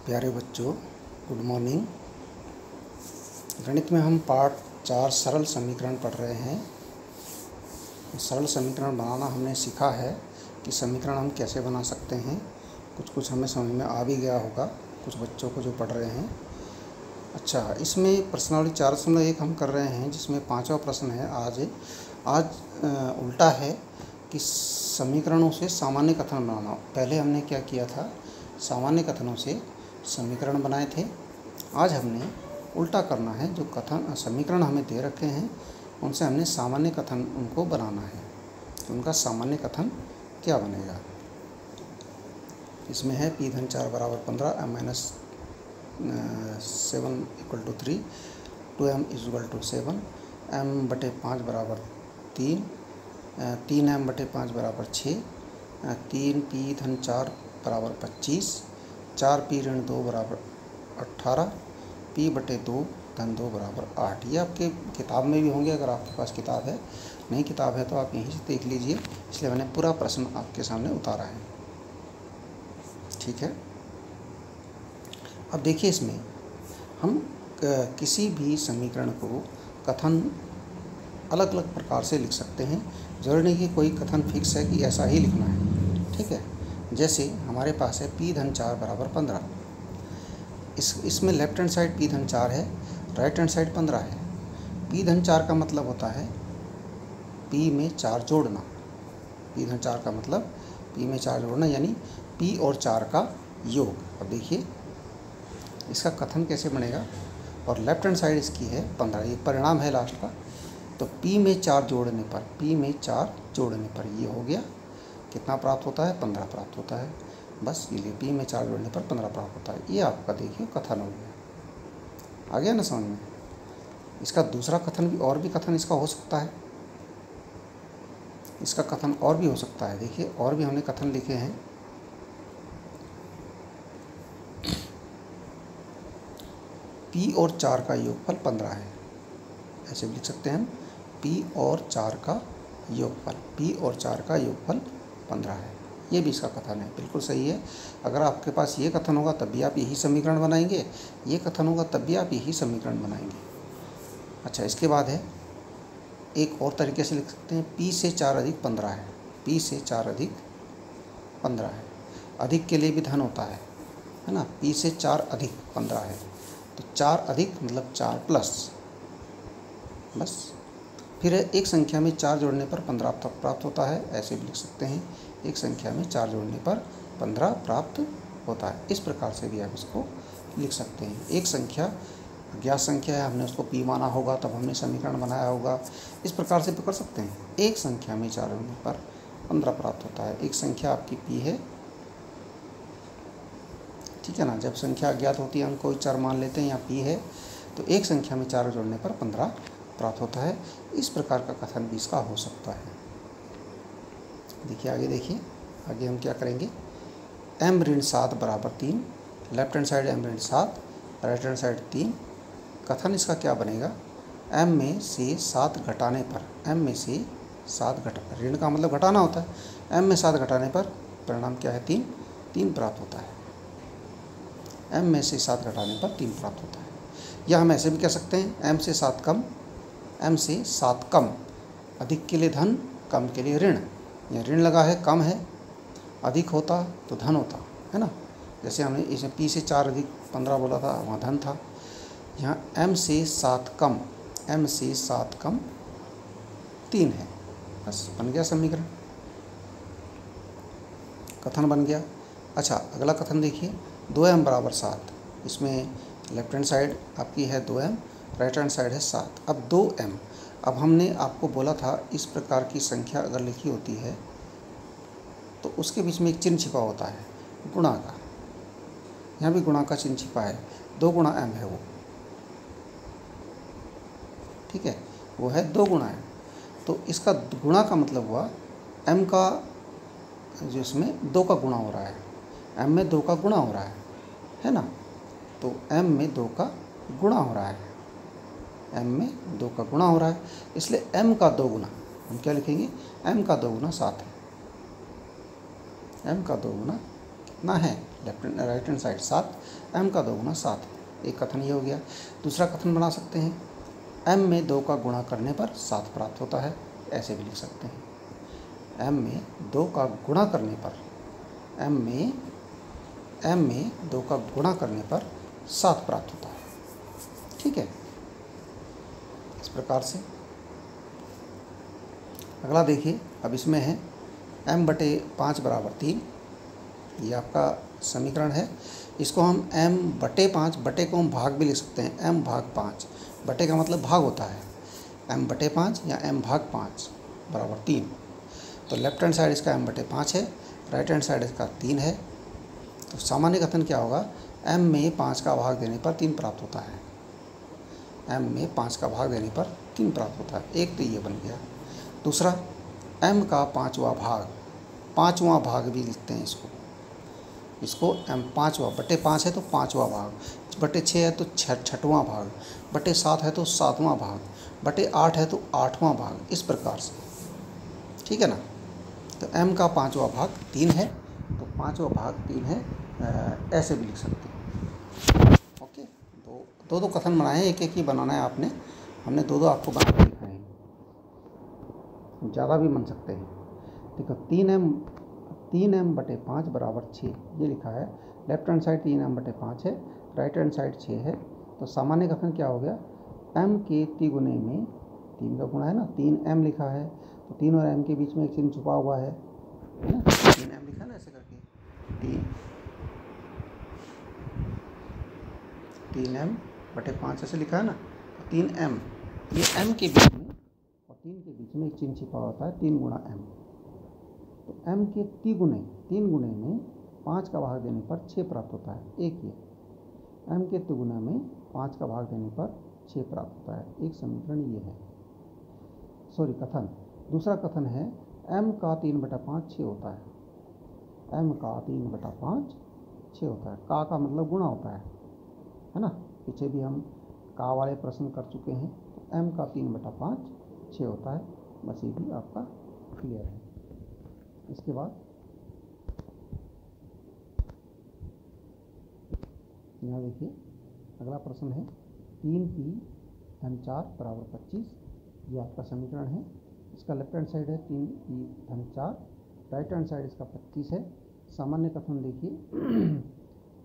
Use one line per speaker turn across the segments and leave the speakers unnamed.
प्यारे बच्चों, good morning. गणित में हम पार्ट 4 सरल समीकरण पढ़ रहे हैं। सरल समीकरण बनाना हमने सीखा है कि समीकरण हम कैसे बना सकते हैं। कुछ हमें समझ में आ भी गया होगा कुछ बच्चों को जो पढ़ रहे हैं। अच्छा, इसमें प्रश्नावली 4.1 हम कर रहे हैं, जिसमें 5वां प्रश्न है। आज उल्टा है कि समीकरणों से सामान्य कथन बनाना। पहले हमने क्या किया था, सामान्य कथनों से समीकरण बनाए थे। आज हमने उल्टा करना है, जो कथन समीकरण हमें दे रखे हैं उनसे हमने सामान्य कथन उनको बनाना है। तो उनका सामान्य कथन क्या बनेगा। इसमें है p धन 4 बराबर 15, m minus 7 equal to 3, 2m is equal to 7, m बटे 5 बराबर 3, 3m बटे 5 बराबर 6, 3p धन 4 बराबर 25, 4p ऋण 2 बराबर 18, p बटे 2 धन 2 बराबर 8। ये आपके किताब में भी होंगे, अगर आपके पास किताब है। नहीं किताब है तो आप यहीं से देख लीजिए, इसलिए मैंने पूरा प्रश्न आपके सामने उतारा है। ठीक है, अब देखिए, इसमें हम किसी भी समीकरण को कथन अलग अलग प्रकार से लिख सकते हैं। जरूरी नहीं कि कोई कथन फिक्स है कि ऐसा ही लिखना है। ठीक है, जैसे हमारे पास है p धन 4 बराबर 15। इसमें लेफ्ट हैंड साइड p धन 4 है, राइट हैंड साइड 15 है। p धन 4 का मतलब होता है p में 4 जोड़ना। p धन 4 का मतलब p में 4 जोड़ना, यानी p और 4 का योग। अब देखिए इसका कथन कैसे बनेगा। और लेफ्ट हैंड साइड इसकी है 15, ये परिणाम है लास्ट का। तो p में 4 जोड़ने पर, p में 4 जोड़ने पर ये हो गया, कितना प्राप्त होता है, 15 प्राप्त होता है। बस ये p में 4 जोड़ने पर 15 प्राप्त होता है। ये आपका देखिए कथन हो गया। आ गया ना समझ में। इसका दूसरा कथन भी, और भी कथन इसका हो सकता है। इसका कथन और भी हो सकता है। देखिए और भी हमने कथन लिखे हैं। p और 4 का योगफल 15 है, ऐसे भी लिख सकते हैं हम। p और 4 का योगफल, p और 4 का योगफल 15 है। ये भी इसका कथन है, बिल्कुल सही है। अगर आपके पास ये कथन होगा तब भी आप यही समीकरण बनाएंगे, ये कथन होगा तब भी आप यही समीकरण बनाएंगे। अच्छा, इसके बाद है एक और तरीके से लिख सकते हैं, p से 4 अधिक 15 है। p से 4 अधिक 15 है। अधिक के लिए भी धन होता है ना। p से 4 अधिक 15 है, तो 4 अधिक मतलब 4 प्लस। बस फिर एक संख्या में 4 जोड़ने पर 15 प्राप्त होता है, ऐसे भी लिख सकते हैं। एक संख्या में 4 जोड़ने पर 15 प्राप्त होता है। इस प्रकार से भी आप इसको लिख सकते हैं। एक संख्या अज्ञात संख्या है, हमने उसको p माना होगा तब हमने समीकरण बनाया होगा। इस प्रकार से पकड़ सकते हैं। एक संख्या में 4 जोड़ने पर 15 प्राप्त होता है। एक संख्या आपकी p है, ठीक है ना। जब संख्या अज्ञात होती है हम कोई चर मान लेते हैं, या p है, तो एक संख्या में 4 जोड़ने पर 15 प्राप्त होता है। इस प्रकार का कथन भी इसका हो सकता है। देखिए आगे, देखिए आगे हम क्या करेंगे। m ऋण 7 बराबर 3, लेफ्ट हैंड साइड m ऋण 7, राइट हैंड साइड 3। कथन इसका क्या बनेगा। m में से 7 घटाने पर, m में से 7 ऋण का मतलब घटाना होता है। m में 7 घटाने पर परिणाम क्या है, 3 प्राप्त होता है। m में से 7 घटाने पर 3 प्राप्त होता है। या हम ऐसे भी कह सकते हैं, m से 7 कम, m से 7 कम। अधिक के लिए धन, कम के लिए ऋण। यह ऋण लगा है, कम है। अधिक होता तो धन होता है ना। जैसे हमने इसे p से 4 अधिक 15 बोला था, वहाँ धन था। यहाँ m से 7 कम, m से 7 कम 3 है। बस बन गया समीकरण, कथन बन गया। अच्छा, अगला कथन देखिए, 2m बराबर 7। इसमें लेफ्ट हैंड साइड आपकी है 2m, राइट हैंड साइड है 7। अब 2m, अब हमने आपको बोला था इस प्रकार की संख्या अगर लिखी होती है तो उसके बीच में एक चिन्ह छिपा होता है, गुणा का। यहाँ भी गुणा का चिन्ह छिपा है, 2 गुणा m है वो। ठीक है, वो है 2 गुणा m। तो इसका गुणा का मतलब हुआ m का, जो इसमें 2 का गुणा हो रहा है, m में 2 का गुणा हो रहा है ना। तो m में 2 का गुणा हो रहा है, m में 2 का गुणा हो रहा है, इसलिए m का 2 गुना हम क्या लिखेंगे, m का 2 गुना 7 है। m का 2 गुना कितना है, राइट हैंड साइड 7, m का 2 गुना 7। एक कथन ये हो गया। दूसरा कथन बना सकते हैं, m में 2 का गुणा करने पर 7 प्राप्त होता है, ऐसे भी लिख सकते हैं। m में 2 का गुणा करने पर, m में 2 का गुणा करने पर 7 प्राप्त होता है। ठीक है, इस प्रकार से। अगला देखिए, अब इसमें है m/5 बराबर 3, ये आपका समीकरण है। इसको हम m/5, बटे को हम भाग भी लिख सकते हैं, m/5, बटे का मतलब भाग होता है, m/5 या m/5 बराबर 3। तो लेफ्ट हैंड साइड इसका m/5 है, राइट हैंड साइड इसका 3 है। तो सामान्य कथन क्या होगा, m में 5 का भाग देने पर 3 प्राप्त होता है, m में 5 का भाग देने पर 3 प्राप्त होता है। एक तो ये बन गया। दूसरा, m का 5वां भाग, 5वां भाग भी लिखते हैं इसको m 5वां, बटे 5 है तो 5वां भाग, बटे 6 है तो 6वां भाग, बटे 7 है तो 7वां भाग, बटे 8 है तो 8वां भाग, इस प्रकार से। ठीक है ना। तो m का 5वां भाग 3 है, तो 5वां भाग 3 है, ऐसे भी लिख सकते हैं। ओके, दो कथन बनाए हैं, एक एक ही बनाना है आपने, हमने दो आपको बना के दिखाए हैं, ज़्यादा भी बन सकते हैं। देखो 3m/5 बराबर 6, ये लिखा है। लेफ्ट हैंड साइड 3m/5 है, राइट हैंड साइड 6 है। तो सामान्य कथन क्या हो गया, m के तिगुने में, 3 का गुणा है ना, 3m लिखा है, तो 3 और m के बीच में एक चिन्ह छुपा हुआ है ना, 3m लिखा है ना, ऐसे करके 3m/5 ऐसे लिखा है ना, तो 3m, ये m के बीच में और 3 के बीच में एक चिन्ह छिपा होता है, 3 गुणा m। तो m के 3 गुणे में 5 का भाग देने पर 6 प्राप्त होता है। एक ये m के तिगुना में 5 का भाग देने पर 6 प्राप्त होता है। एक समीकरण ये है, सॉरी कथन। दूसरा कथन है m का 3/5 6 होता है, m का 3/5 6 होता है। का मतलब गुणा होता है ना, पीछे भी हम का वाले प्रश्न कर चुके हैं। तो m का 3/5 6 होता है, बस ये भी आपका क्लियर है। इसके बाद यहाँ देखिए, अगला प्रश्न है 3p/4 बराबर 25, ये आपका समीकरण है। इसका लेफ्ट हैंड साइड है 3p/4, राइट हैंड साइड इसका 25 है। सामान्य कथन देखिए,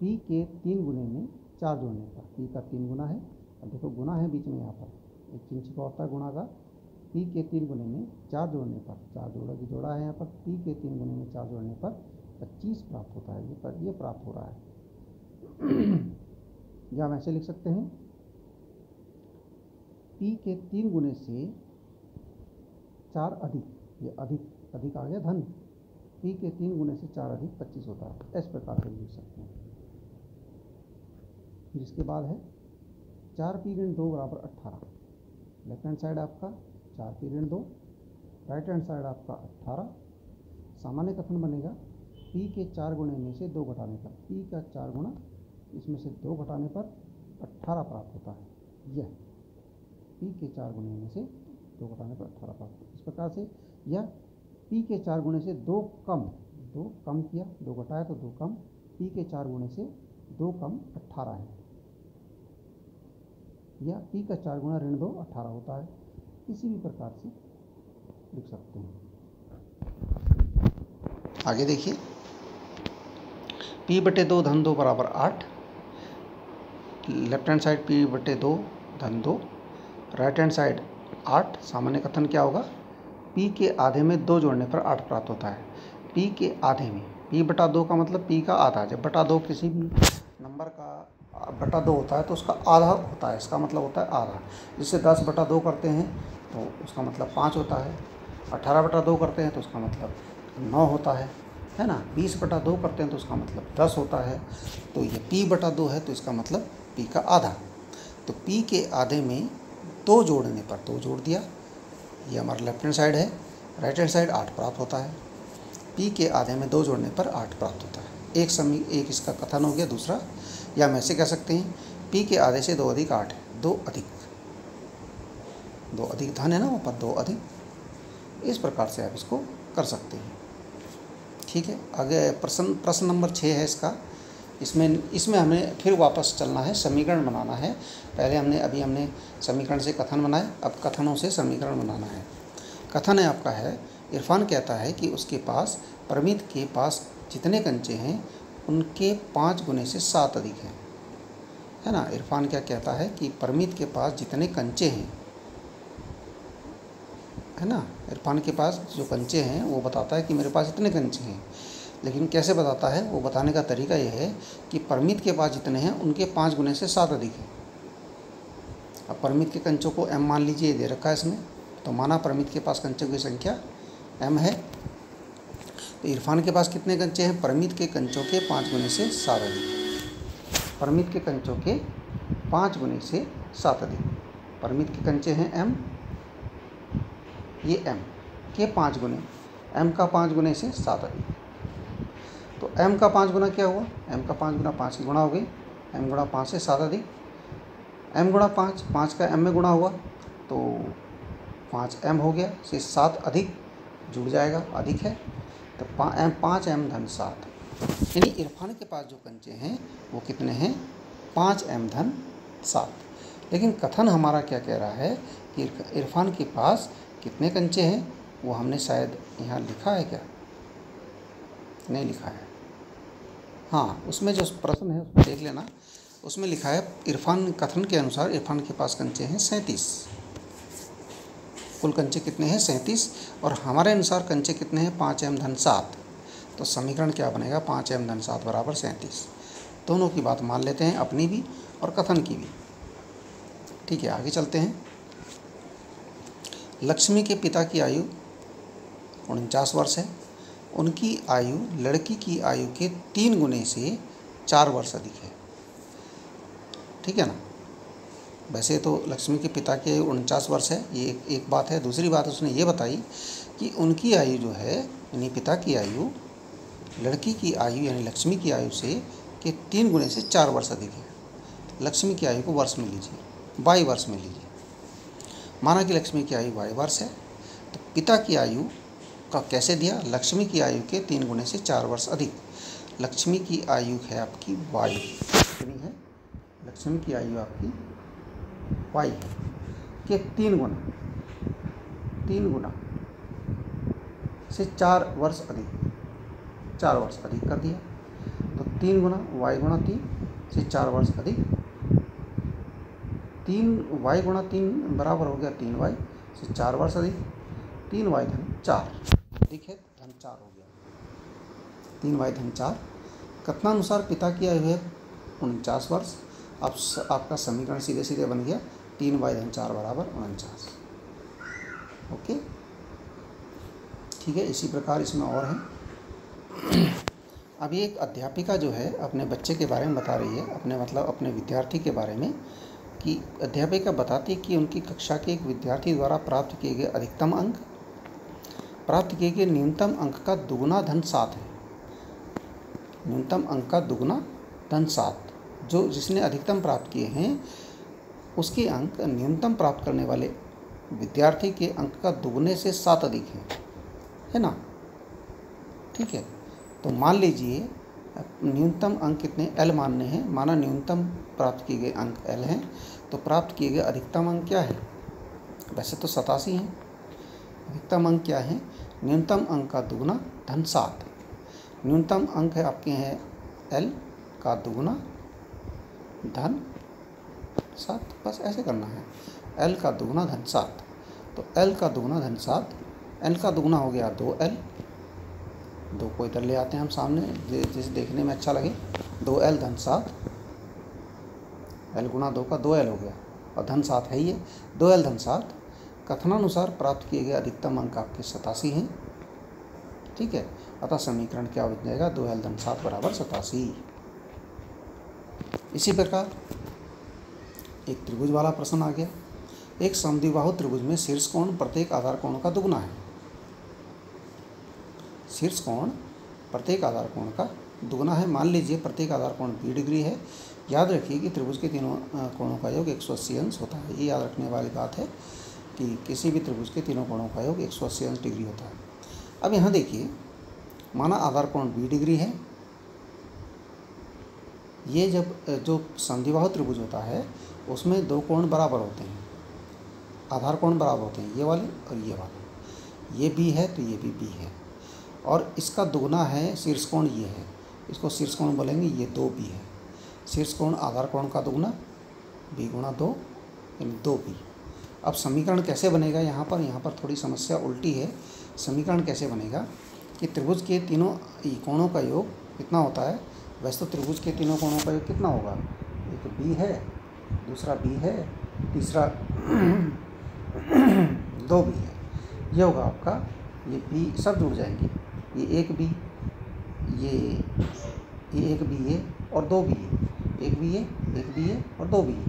p के 3 गुने में 4 जोड़ने पर, p का 3 गुना है, अब देखो गुना है बीच में, यहाँ पर एक चिन्ह छिपा होता है गुणा का। p के 3 गुने में 4 जोड़ने पर, 4 जोड़ा है यहाँ पर, p के 3 गुने में 4 जोड़ने पर 25 प्राप्त होता है, ये प्राप्त हो रहा है। या हम ऐसे लिख सकते हैं, p के 3 गुने से 4 अधिक, ये अधिक आ गया धन, p के 3 गुने से 4 अधिक 25 होता है, इस प्रकार से लिख सकते हैं। फिर इसके बाद है 4p/2 बराबर 18, लेफ्ट हैंड साइड आपका 4p/2, राइट हैंड साइड आपका 18। सामान्य कथन बनेगा, p के 4 गुणे में से 2 घटाने पर, p का 4 गुना, इसमें से 2 घटाने पर 18 प्राप्त होता है। यह p के 4 गुणे में से 2 घटाने पर 18 प्राप्त होता है। इस प्रकार से, या p के 4 गुणे से 2 कम किया, 2 घटाया तो 2 कम, p के 4 गुणे से 2 कम 18 है, या p का 4 गुणा ऋण 2 18 होता है। किसी भी प्रकार से लिख सकते हैं। आगे देखिए, p/2 धन 2 बराबर 8, लेफ्ट हैंड साइड p/2 धन 2, राइट हैंड साइड 8। सामान्य कथन क्या होगा, p के आधे में 2 जोड़ने पर 8 प्राप्त होता है। p के आधे में, p/2 का मतलब p का आधा, जब बटा 2 किसी भी नंबर का बटा 2 होता है तो उसका आधा होता है, इसका मतलब होता है आधा। जिससे 10/2 करते हैं तो उसका मतलब 5 होता है, 18/2 करते हैं तो उसका मतलब 9 होता है ना, 20/2 करते हैं तो उसका मतलब 10 होता है। तो ये p/2 है तो इसका मतलब p का आधा। तो p के आधे में 2 जोड़ने पर 2 जोड़ दिया, ये हमारा लेफ्ट हैंड साइड है, राइट हैंड साइड 8 प्राप्त होता है। p के आधे में 2 जोड़ने पर 8 प्राप्त होता है। एक इसका कथन हो गया। दूसरा, या हम ऐसे कह सकते हैं, p के आधे से 2 अधिक 8 है, 2 अधिक धन है ना, वहाँ पर 2 अधिक, इस प्रकार से आप इसको कर सकते हैं। ठीक है, आगे प्रश्न नंबर 6 है इसका। इसमें हमें फिर वापस चलना है, समीकरण बनाना है। पहले हमने समीकरण से कथन बनाए, अब कथनों से समीकरण बनाना है। कथन है आपका है, इरफान कहता है कि उसके पास परमित के पास जितने कंचे हैं उनके 5 गुने से 7 अधिक हैं, है ना। इरफान क्या कहता है कि परमित के पास जितने कंचे हैं, है ना, इरफान के पास जो कंचे हैं वो बताता है कि मेरे पास इतने कंचे हैं। लेकिन कैसे बताता है, वो बताने का तरीका ये है कि परमित के पास जितने हैं उनके 5 गुने से 7 अधिक हैं। अब परमित के कंचों को m मान लीजिए, दे रखा है इसमें, तो माना परमित के पास कंचों की संख्या m है। तो इरफान के पास कितने कंचे हैं, परमित के कंचों के 5 गुने से 7 अधिक। परमित के कंचों के 5 गुने से 7 अधिक। परमित के कंचे हैं m, ये m के 5 गुने, m का 5 गुने से 7 अधिक। तो m का 5 गुना क्या हुआ, m का 5 गुना 5 की गुणा हो गई, m गुणा 5 से 7 अधिक। m गुणा 5, 5 का m में गुणा हुआ तो 5m हो गया, से 7 अधिक जुड़ जाएगा, अधिक है तो 5m धन 7। यानी इरफान के पास जो कंचे हैं वो कितने हैं, 5m धन 7। लेकिन कथन हमारा क्या कह रहा है कि इरफान के पास कितने कंचे हैं, वो हमने शायद यहाँ लिखा है, क्या नहीं लिखा है। हाँ, उसमें जो प्रश्न है उसमें देख लेना, उसमें लिखा है इरफान, कथन के अनुसार इरफान के पास कंचे हैं 37। कुल कंचे कितने हैं, 37, और हमारे अनुसार कंचे कितने हैं, 5m धन 7। तो समीकरण क्या बनेगा, 5m धन 7 बराबर 37। दोनों की बात मान लेते हैं, अपनी भी और कथन की भी। ठीक है, आगे चलते हैं। लक्ष्मी के पिता की आयु 49 वर्ष है। उनकी आयु लड़की की आयु के 3 गुने से 4 वर्ष अधिक है। ठीक है ना। वैसे तो लक्ष्मी के पिता की आयु 49 वर्ष है, ये एक बात है। दूसरी बात उसने ये बताई कि उनकी आयु जो है, यानी पिता की आयु लड़की की आयु यानी लक्ष्मी की आयु से के 3 गुने से 4 वर्ष अधिक है। लक्ष्मी की आयु को वर्ष में लीजिए, 22 वर्ष में लीजिए। माना कि लक्ष्मी की आयु 22 वर्ष है, तो पिता की आयु का कैसे दिया, लक्ष्मी की आयु के 3 गुने से 4 वर्ष अधिक। लक्ष्मी की आयु है आपकी वाई, कितनी है, लक्ष्मी की आयु आपकी वाई के 3 गुना से 4 वर्ष अधिक, 4 वर्ष अधिक कर दिया। तो 3 गुना वाई गुणा 3 से 4 वर्ष अधिक, 3 वाई गुणा 3 बराबर हो गया 3 वाई से 4 वर्ष अधिक, 3 वाई धन 4 अधिक है, धन 4 हो गया, 3 वाई धन 4। कथनानुसार पिता की आयु है 49 वर्ष। अब आपका समीकरण सीधे सीधे बन गया, 3 वाई धन 4 बराबर 49। ओके, ठीक है। इसी प्रकार इसमें और है। अभी एक अध्यापिका जो है अपने बच्चे के बारे में बता रही है, अपने विद्यार्थी के बारे में, कि अध्यापिका बताती है कि उनकी कक्षा के एक विद्यार्थी द्वारा प्राप्त किए गए अधिकतम अंक प्राप्त किए गए न्यूनतम अंक का दुगुना धन 7 है। न्यूनतम अंक का दुगुना धन 7, जो जिसने अधिकतम प्राप्त किए हैं उसके अंक न्यूनतम प्राप्त करने वाले विद्यार्थी के अंक का दुगने से 7 अधिक है ना। ठीक है, तो मान लीजिए न्यूनतम अंक कितने, L मानने हैं। माना न्यूनतम प्राप्त किए गए अंक L हैं, तो प्राप्त किए गए अधिकतम अंक क्या है, वैसे तो 87 हैं। अधिकतम अंक क्या है, न्यूनतम अंक का दुगुना धन 7। न्यूनतम अंक है आपके हैं L का दुगुना धन 7, बस ऐसे करना है, L का दुगुना धन 7। तो L का दुगुना धन 7, L का दुगुना हो गया 2L, 2 को इधर ले आते हैं हम सामने, जिसे देखने में अच्छा लगे। 2L धन 7, L गुना 2 का 2L हो गया, और धन 7 है ये, 2L धन 7। कथनानुसार प्राप्त किए गए अधिकतम अंक आपके 87 हैं। ठीक है, अतः समीकरण क्या बन जाएगा, 2L धन 7 बराबर 87। इसी प्रकार एक त्रिभुज वाला प्रश्न आ गया। एक समद्विबाहु त्रिभुज में शीर्ष कोण प्रत्येक आधार कोण का दुगुना है। शीर्ष कोण प्रत्येक आधार कोण का दुगुना है। मान लीजिए प्रत्येक आधार कोण 20 डिग्री है। याद रखिए कि त्रिभुज के तीनों कोणों का योग 180 अंश होता है। ये याद रखने वाली बात है कि किसी भी त्रिभुज के तीनों कोणों का योग 180 अंश डिग्री होता है। अब यहाँ देखिए, माना आधार कोण 20 डिग्री है। ये जब जो संधिबाहु त्रिभुज होता है उसमें दो कोण बराबर होते हैं, आधार कोण बराबर होते हैं, ये वाले और ये वाले। ये बी है तो ये भी बी है, और इसका दुगना है शीर्ष कोण ये है, इसको शीर्ष कोण बोलेंगे, ये 2b है। शीर्ष कोण आधार कोण का दुगना b गुणा 2 यानी 2b। अब समीकरण कैसे बनेगा, यहाँ पर थोड़ी समस्या उल्टी है। समीकरण कैसे बनेगा कि त्रिभुज के तीनों कोणों का योग कितना होता है। वैसे तो त्रिभुज के तीनों कोणों का योग कितना होगा, एक b है, दूसरा b है, तीसरा 2b है। ये होगा आपका, ये b सब जुड़ जाएंगे, ये एक b, ये एक b है और 2b है, एक b है, एक b है और 2b है,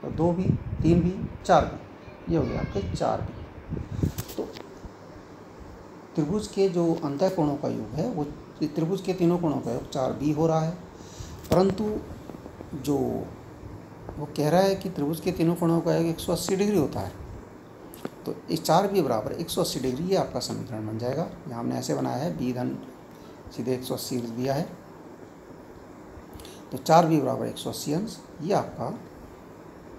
तो 2b, 3b, 4b, ये हो गया आपके 4b। तो त्रिभुज के जो अंतः कोणों का योग है वो त्रिभुज के तीनों कोणों का योग 4b हो रहा है, परंतु जो वो कह रहा है कि त्रिभुज के तीनों कोणों का योग 180 डिग्री होता है, तो इस 4b बराबर 180 डिग्री, ये आपका समीकरण बन जाएगा। यहाँ हमने ऐसे बनाया है, b धन सीधे 180 दिया है, तो 4b बराबर 180 अंश, ये आपका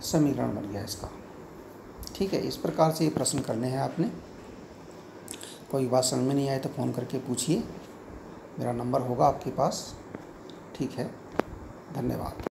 समीकरण बन गया इसका। ठीक है, इस प्रकार से ये प्रश्न करने हैं आपने। कोई बात समझ में नहीं आए तो फ़ोन करके पूछिए, मेरा नंबर होगा आपके पास। ठीक है, धन्यवाद।